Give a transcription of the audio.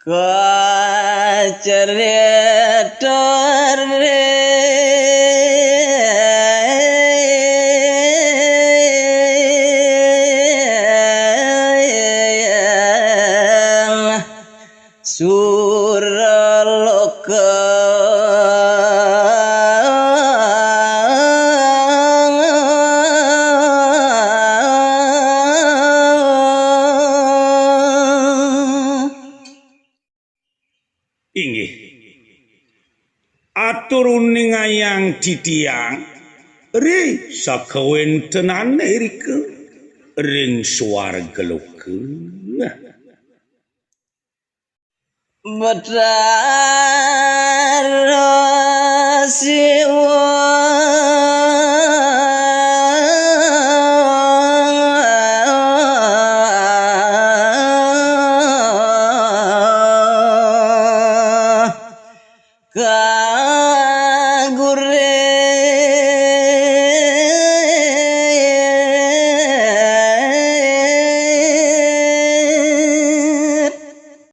Kacerita Suraloka inggih aturuning ayang ditiang ri sakawentenane rike ring swarga loka Betara siwa Ka